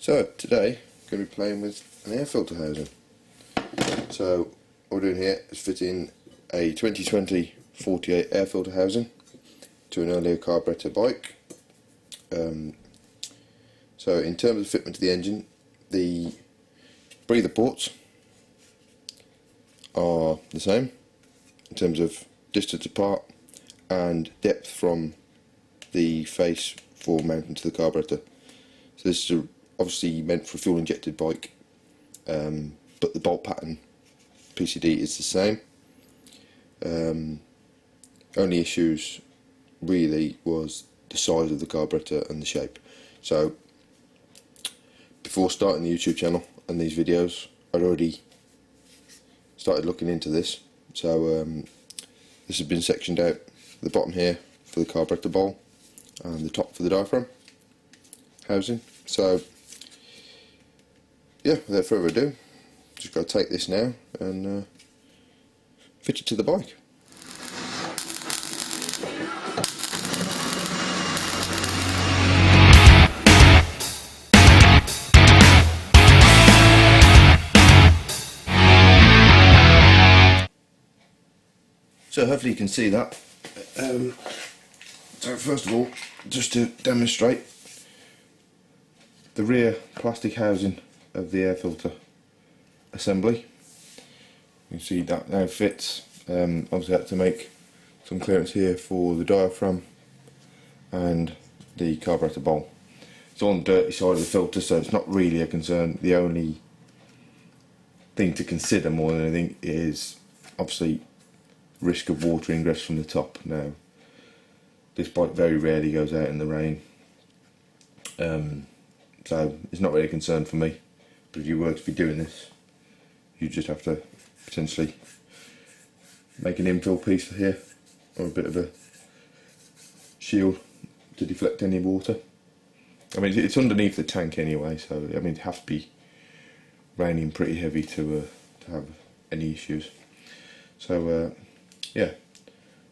So today I'm going to be playing with an air filter housing. So what we're doing here is fitting a 2020 48 air filter housing to an earlier Carburettor bike. So in terms of fitment to the engine, the breather ports are the same in terms of distance apart and depth from the face for mounting to the carburettor. So this is obviously meant for a fuel injected bike, but the bolt pattern PCD is the same. Only issues really was the size of the carburettor and the shape. So before starting the YouTube channel and these videos, I'd already started looking into this. So this has been sectioned out, the bottom here for the carburettor bowl and the top for the diaphragm housing. So yeah, without further ado, just got to take this now and fit it to the bike. So hopefully you can see that. So first of all, just to demonstrate the rear plastic housing of the air filter assembly, you can see that now fits. Obviously I had to make some clearance here for the diaphragm and the carburettor bowl. It's on the dirty side of the filter, so it's not really a concern. The only thing to consider more than anything is obviously risk of water ingress from the top. Now this bike very rarely goes out in the rain, so it's not really a concern for me. But if you were to be doing this, you just have to potentially make an infill piece for here, or a bit of a shield to deflect any water. I mean, it's underneath the tank anyway, so I mean, it has to be raining pretty heavy to have any issues. So yeah,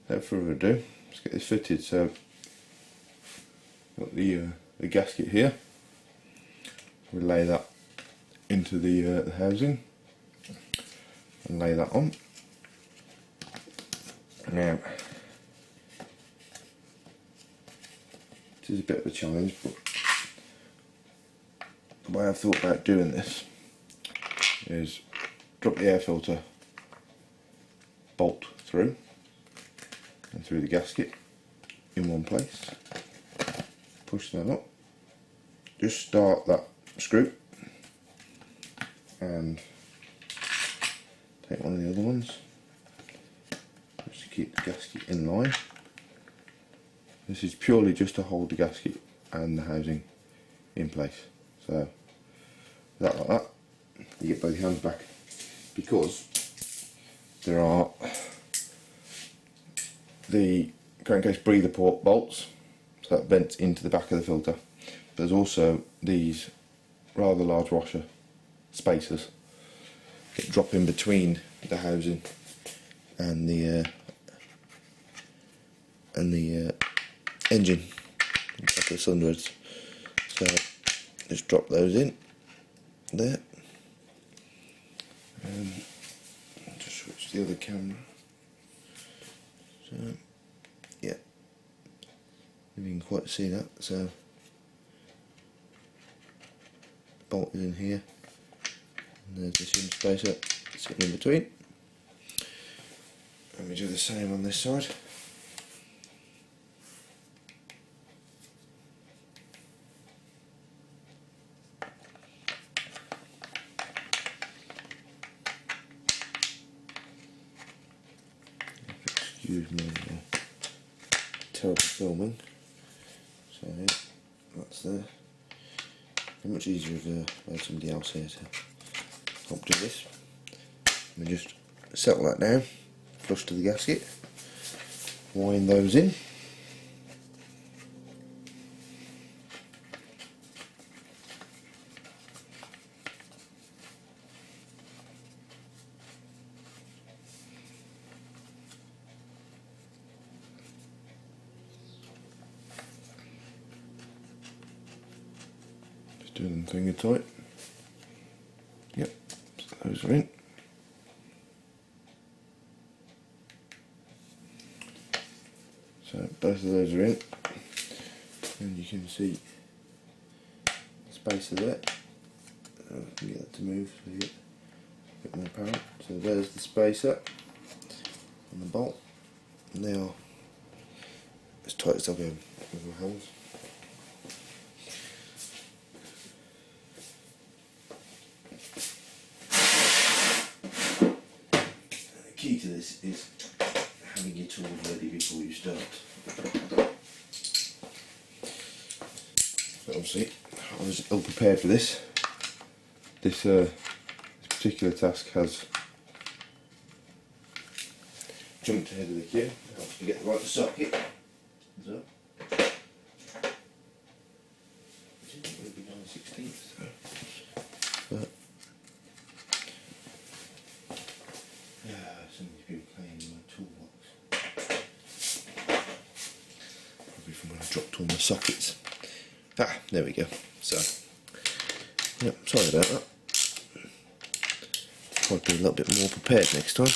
without further ado, let's get this fitted. So got the gasket here. We lay that into the housing and lay that on. Now this is a bit of a challenge, but the way I've thought about doing this is drop the air filter bolt through and through the gasket in one place, push that up, just start that screw and take one of the other ones just to keep the gasket in line. This is purely just to hold the gasket and the housing in place. So that like that, you get both hands back, because there are the crankcase breather port bolts, so that vents into the back of the filter. There's also these rather large washer spacers that drop in between the housing and the engine, a couple of sunrods. So just drop those in there. Just switch the other camera. So yeah, you can quite see that. So bolt is in here, and there's this in spacer sitting in between. Let me do the same on this side. Excuse me, terrible filming. So yeah, that's there. Much easier if I had somebody else here to help do this. Let me just settle that down, flush to the gasket, wind those in. do them finger tight. Yep, so those are in. So both of those are in, and you can see the spacer there. I can get that to move so you get a bit more apparent. So there's the spacer and the bolt. And they are as tight as I'll be able with my hands. The key to this is having your tools ready before you start. So obviously I was ill prepared for this. This particular task has jumped ahead of the queue. Helps me get the right socket. So, it will be on the 16th. So. But somebody's been playing in my toolbox. Probably from when I dropped all my sockets. There we go. So, yep, sorry about that. Try to be a little bit more prepared next time.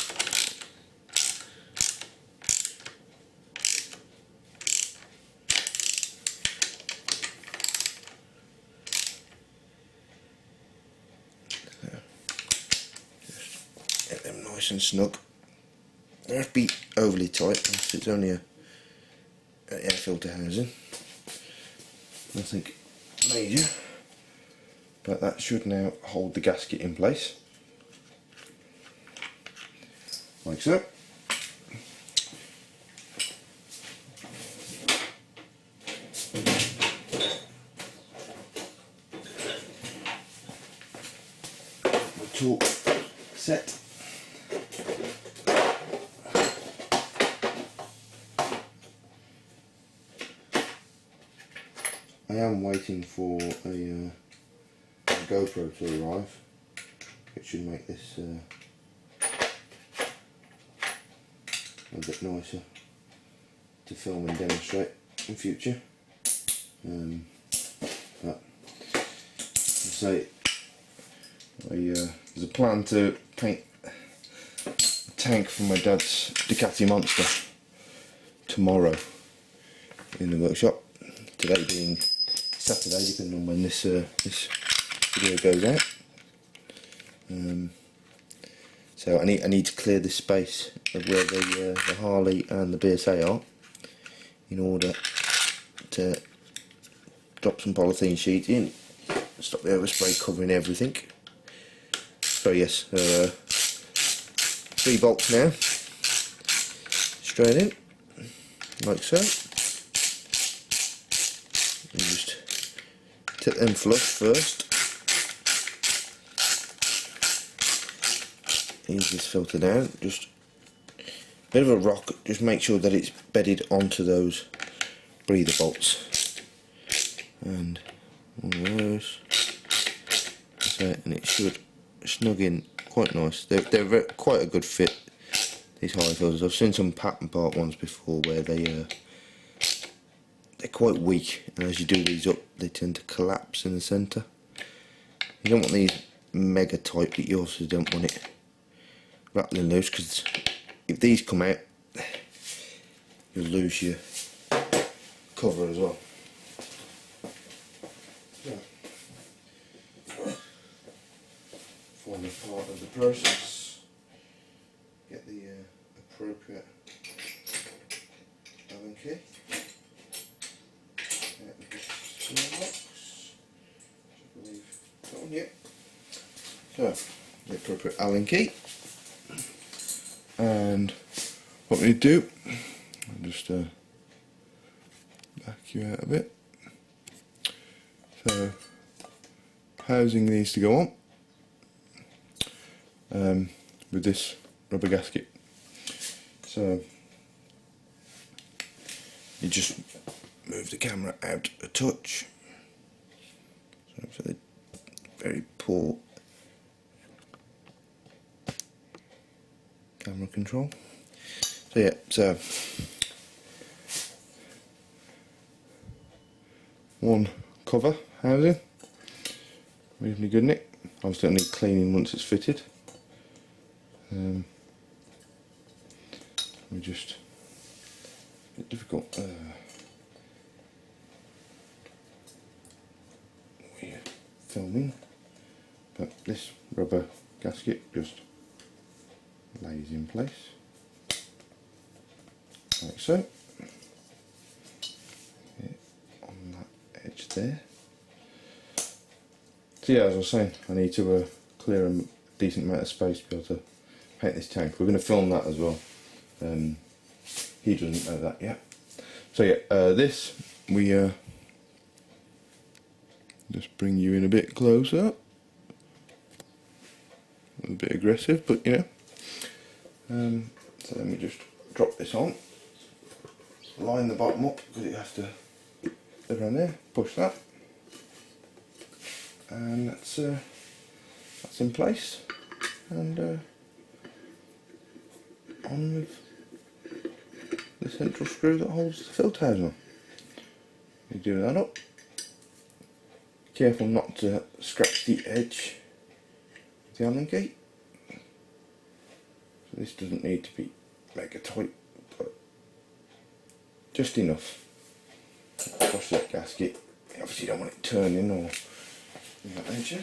Just get them nice and snug. They have to be overly tight because it's only an air filter housing. Nothing major, but that should now hold the gasket in place, like so. The tool set. I am waiting for a GoPro to arrive, which should make this a bit nicer to film and demonstrate in future. But so there's a plan to paint a tank for my dad's Ducati Monster tomorrow in the workshop. Today being Saturday, depending on when this this video goes out. So I need to clear this space of where the Harley and the BSA are in order to drop some polythene sheet in, stop the overspray covering everything. So yes, 3 bolts now, straight in, like so. And just tip them flush first. Ease this filter down, just a bit of a rock, just make sure that it's bedded onto those breather bolts. And one of those. So, and it should snug in quite nice. They're quite a good fit, these Harley filters. I've seen some pattern part ones before where they're quite weak, and as you do these up they tend to collapse in the centre. You don't want these mega tight, but you also don't want it rattling loose, because if these come out you'll lose your cover as well. So, form a part of the process, get the appropriate Allen key. So, the appropriate Allen key, and what we do, I'll just back you out a bit. So, housing needs to go on with this rubber gasket. So, you just move the camera out a touch. So for the very poor camera control. So yeah, so one cover housing, reasonably good nick. Obviously it'll need cleaning once it's fitted. We just a bit difficult. We're filming, but this rubber gasket just lays in place like so. On that edge there. So yeah, as I was saying, I need to clear a decent amount of space to be able to paint this tank. We're going to film that as well. He doesn't know that yet. So yeah, this we just bring you in a bit closer. A bit aggressive, but you know. So let me just drop this on. Line the bottom up because it has to go around there. Push that, and that's in place. And on with the central screw that holds the filter housing on. You do that up. Careful not to scratch the edge of the Allen key. So this doesn't need to be mega tight, but just enough. Push that gasket. Obviously you don't want it turning or that nature.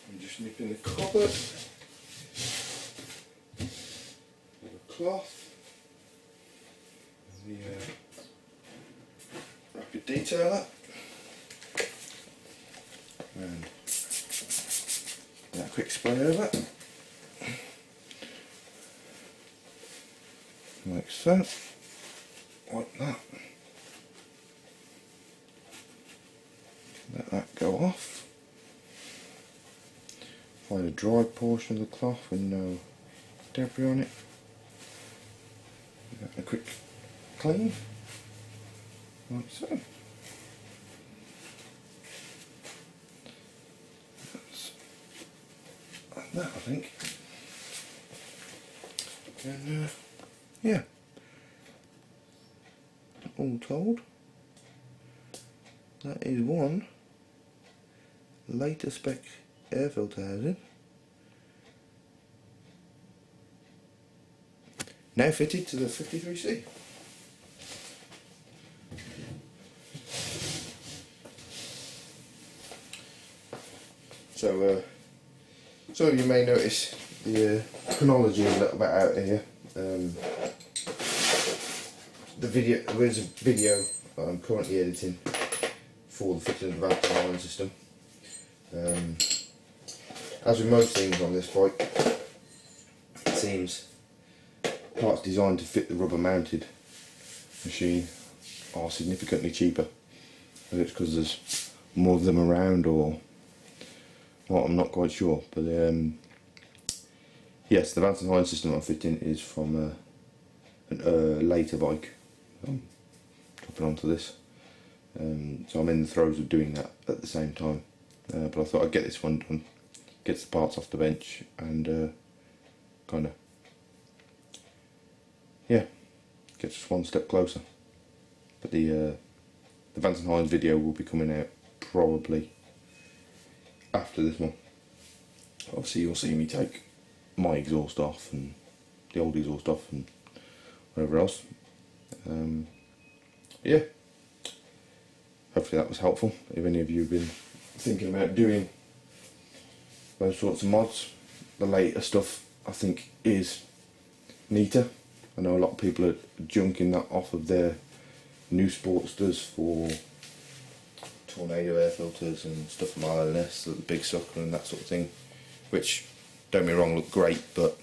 I'm just nipping the copper with a cloth. The rapid detailer, and that quick spray over like so, like that. Let that go off. Find a dry portion of the cloth with no debris on it. A quick clean, like so. That's like that, I think. And yeah, all told, that is one later spec air filter housing. Now fitted to the 53C. So, some of you may notice the chronology is a little bit out here. There is a video that I'm currently editing for the fitting of the advanced alarm system. As with most things on this bike, it seems parts designed to fit the rubber mounted machine are significantly cheaper. Whether it's because there's more of them around or what, I'm not quite sure. But yes, the advanced alarm system I'm fitting is from a later bike. I'm dropping onto this. So I'm in the throes of doing that at the same time. But I thought I'd get this one done, get the parts off the bench, and kind of, yeah, get just one step closer. But the Vance & Hines video will be coming out probably after this one. Obviously you'll see me take my exhaust off and the old exhaust off and whatever else. Yeah, hopefully that was helpful. If any of you have been thinking about doing those sorts of mods, the later stuff I think is neater. I know a lot of people are junking that off of their new Sportsters for tornado air filters and stuff from RLS, the big sucker and that sort of thing, which, don't get me wrong, look great, but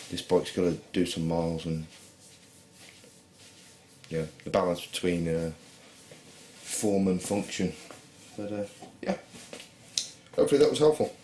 this bike's got to do some miles, and yeah, the balance between form and function. But yeah, hopefully that was helpful.